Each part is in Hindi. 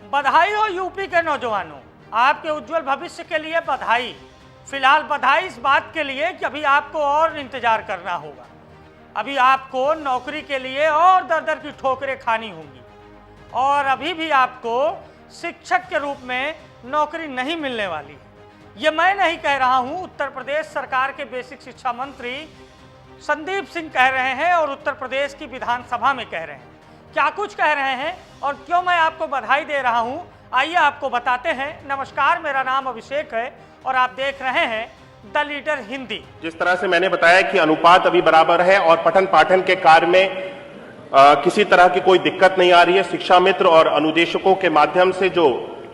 बधाई हो यूपी के नौजवानों, आपके उज्जवल भविष्य के लिए बधाई। फिलहाल बधाई इस बात के लिए कि अभी आपको और इंतजार करना होगा। अभी आपको नौकरी के लिए और दर दर की ठोकरें खानी होंगी और अभी भी आपको शिक्षक के रूप में नौकरी नहीं मिलने वाली है। ये मैं नहीं कह रहा हूँ, उत्तर प्रदेश सरकार के बेसिक शिक्षा मंत्री संदीप सिंह कह रहे हैं और उत्तर प्रदेश की विधानसभा में कह रहे हैं। क्या कुछ कह रहे हैं और क्यों मैं आपको बधाई दे रहा हूं, आइए आपको बताते हैं। नमस्कार, मेरा नाम अभिषेक है और आप देख रहे हैं द लीडर हिंदी। जिस तरह से मैंने बताया कि अनुपात अभी बराबर है और पठन पाठन के कार्य में किसी तरह की कोई दिक्कत नहीं आ रही है। शिक्षा मित्र और अनुदेशकों के माध्यम से जो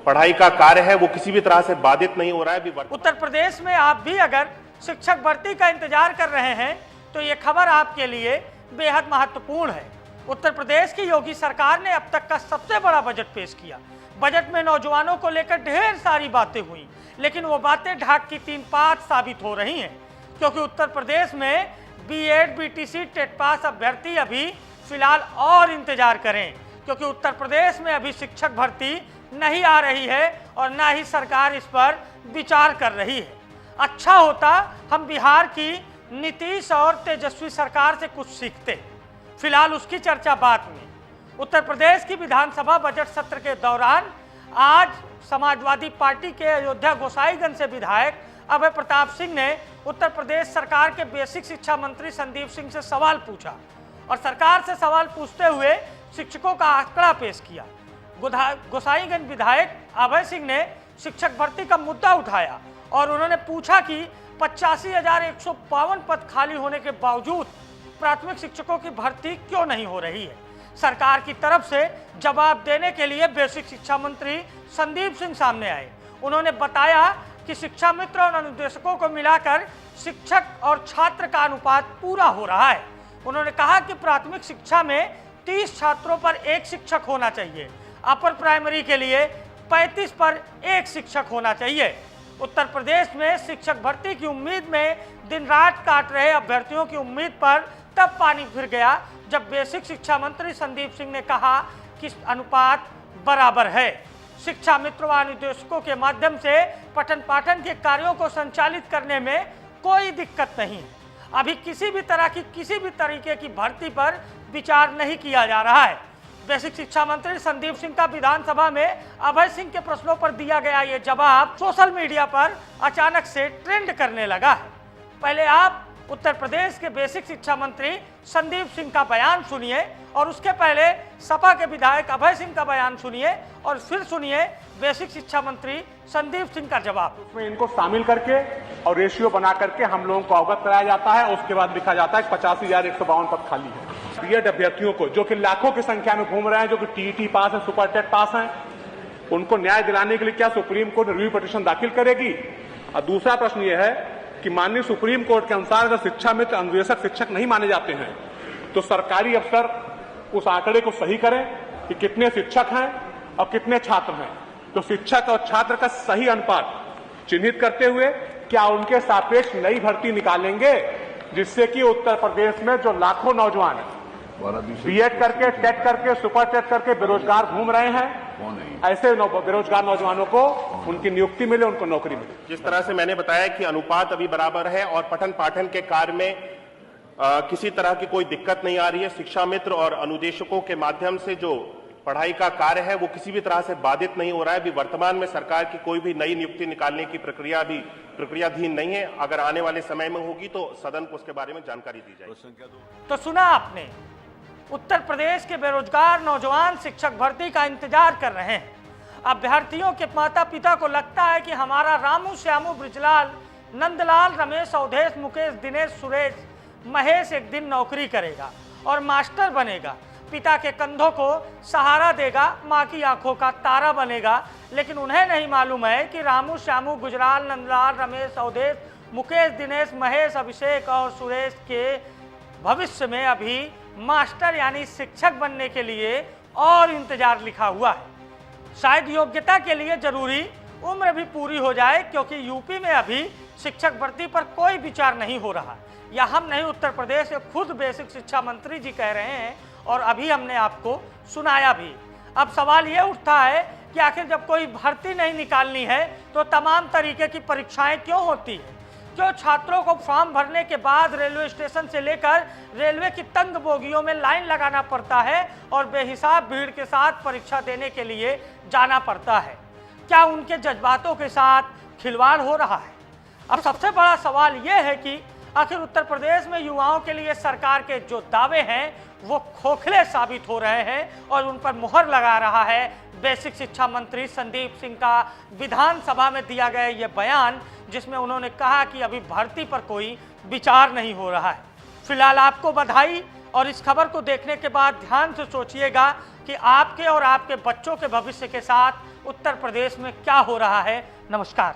पढ़ाई का कार्य है वो किसी भी तरह से बाधित नहीं हो रहा है। उत्तर प्रदेश में आप भी अगर शिक्षक भर्ती का इंतजार कर रहे हैं तो ये खबर आपके लिए बेहद महत्वपूर्ण है। उत्तर प्रदेश की योगी सरकार ने अब तक का सबसे बड़ा बजट पेश किया। बजट में नौजवानों को लेकर ढेर सारी बातें हुई, लेकिन वो बातें ढाक की तीन पात साबित हो रही हैं, क्योंकि उत्तर प्रदेश में बीएड बीटीसी टेट पास अभ्यर्थी अभी फिलहाल और इंतजार करें, क्योंकि उत्तर प्रदेश में अभी शिक्षक भर्ती नहीं आ रही है और ना ही सरकार इस पर विचार कर रही है। अच्छा होता हम बिहार की नीतीश और तेजस्वी सरकार से कुछ सीखते। फिलहाल उसकी चर्चा बाद में। उत्तर प्रदेश की विधानसभा बजट सत्र के दौरान आज समाजवादी पार्टी के अयोध्या गोसाईगंज से विधायक अभय प्रताप सिंह ने उत्तर प्रदेश सरकार के बेसिक शिक्षा मंत्री संदीप सिंह से सवाल पूछा और सरकार से सवाल पूछते हुए शिक्षकों का आंकड़ा पेश किया। गोसाईगंज विधायक अभय सिंह ने शिक्षक भर्ती का मुद्दा उठाया और उन्होंने पूछा कि 85,152 पद खाली होने के बावजूद प्राथमिक शिक्षकों की भर्ती क्यों नहीं हो रही है। सरकार की तरफ से जवाब देने के लिए बेसिक शिक्षा मंत्री संदीप सिंह सामने आए। उन्होंने बताया कि शिक्षा मित्र और अनुदेशकों को मिलाकर शिक्षक और छात्र का अनुपात पूरा हो रहा है। उन्होंने कहा कि प्राथमिक शिक्षा में 30 छात्रों पर एक शिक्षक होना चाहिए, अपर प्राइमरी के लिए 35 पर एक शिक्षक होना चाहिए। उत्तर प्रदेश में शिक्षक भर्ती की उम्मीद में दिन रात काट रहे अभ्यर्थियों की उम्मीद पर तब पानी फिर गया जब बेसिक शिक्षा मंत्री संदीप सिंह ने कहा कि अनुपात बराबर है। शिक्षा मित्र व अनुदेशकों के माध्यम से पठन पाठन के कार्यों को संचालित करने में कोई दिक्कत नहीं है। अभी किसी भी तरह की किसी भी तरीके की भर्ती पर विचार नहीं किया जा रहा है। बेसिक शिक्षा मंत्री संदीप सिंह का विधानसभा में अभय सिंह के प्रश्नों पर दिया गया ये जवाब सोशल मीडिया पर अचानक से ट्रेंड करने लगा है। पहले आप उत्तर प्रदेश के बेसिक शिक्षा मंत्री संदीप सिंह का बयान सुनिए और उसके पहले सपा के विधायक अभय सिंह का बयान सुनिए और फिर सुनिए बेसिक शिक्षा मंत्री संदीप सिंह का जवाब। उसमें इनको शामिल करके और रेशियो बना करके हम लोगों को अवगत कराया जाता है। उसके बाद लिखा जाता है 85,152 पद खाली है। बीएड अभ्यर्थियों को जो कि लाखों की संख्या में घूम रहे हैं, जो कि टीईटी पास है, सुपर टेट पास है, उनको न्याय दिलाने के लिए क्या सुप्रीम कोर्ट रिव्यू पिटीशन दाखिल करेगी? और दूसरा प्रश्न यह है कि माननीय सुप्रीम कोर्ट के अनुसार अगर शिक्षा मित्र अनुदेशक शिक्षक नहीं माने जाते हैं तो सरकारी अफसर उस आंकड़े को सही करें कि कितने शिक्षक हैं और कितने छात्र हैं। तो शिक्षक और छात्र का सही अनुपात चिन्हित करते हुए क्या उनके सापेक्ष नई भर्ती निकालेंगे, जिससे कि उत्तर प्रदेश में जो लाखों नौजवान हैं बीएड करके टेट करके सुपर टेट करके बेरोजगार घूम रहे हैं, ऐसे बेरोजगार नौजवानों को उनकी नियुक्ति मिले, उनको नौकरी मिले। जिस तरह से मैंने बताया कि अनुपात अभी बराबर है और पठन पाठन के कार्य में किसी तरह की कोई दिक्कत नहीं आ रही है। शिक्षा मित्र और अनुदेशकों के माध्यम से जो पढ़ाई का कार्य है वो किसी भी तरह से बाधित नहीं हो रहा है। अभी वर्तमान में सरकार की कोई भी नई नियुक्ति निकालने की प्रक्रिया अभी प्रक्रियाधीन नहीं है। अगर आने वाले समय में होगी तो सदन को उसके बारे में जानकारी दी जाएगी। तो सुना आपने, उत्तर प्रदेश के बेरोजगार नौजवान शिक्षक भर्ती का इंतजार कर रहे हैं। अभ्यर्थियों के माता पिता को लगता है कि हमारा रामू श्यामू ब्रिजलाल नंदलाल रमेश अवधेश मुकेश दिनेश सुरेश महेश एक दिन नौकरी करेगा और मास्टर बनेगा, पिता के कंधों को सहारा देगा, माँ की आंखों का तारा बनेगा। लेकिन उन्हें नहीं मालूम है कि रामू श्यामू गुजराल नंदलाल रमेश अवधेश मुकेश दिनेश महेश अभिषेक और सुरेश के भविष्य में अभी मास्टर यानी शिक्षक बनने के लिए और इंतजार लिखा हुआ है। शायद योग्यता के लिए जरूरी उम्र भी पूरी हो जाए, क्योंकि यूपी में अभी शिक्षक भर्ती पर कोई विचार नहीं हो रहा। या हम नहीं, उत्तर प्रदेश के खुद बेसिक शिक्षा मंत्री जी कह रहे हैं और अभी हमने आपको सुनाया भी। अब सवाल ये उठता है कि आखिर जब कोई भर्ती नहीं निकालनी है तो तमाम तरीके की परीक्षाएं क्यों होती है, क्यों छात्रों को फॉर्म भरने के बाद रेलवे स्टेशन से लेकर रेलवे की तंग बोगियों में लाइन लगाना पड़ता है और बेहिसाब भीड़ के साथ परीक्षा देने के लिए जाना पड़ता है। क्या उनके जज्बातों के साथ खिलवाड़ हो रहा है? अब सबसे बड़ा सवाल यह है कि आखिर उत्तर प्रदेश में युवाओं के लिए सरकार के जो दावे हैं वो खोखले साबित हो रहे हैं और उन पर मुहर लगा रहा है बेसिक शिक्षा मंत्री संदीप सिंह का विधानसभा में दिया गया ये बयान, जिसमें उन्होंने कहा कि अभी भर्ती पर कोई विचार नहीं हो रहा है। फिलहाल आपको बधाई, और इस खबर को देखने के बाद ध्यान से सोचिएगा कि आपके और आपके बच्चों के भविष्य के साथ उत्तर प्रदेश में क्या हो रहा है। नमस्कार।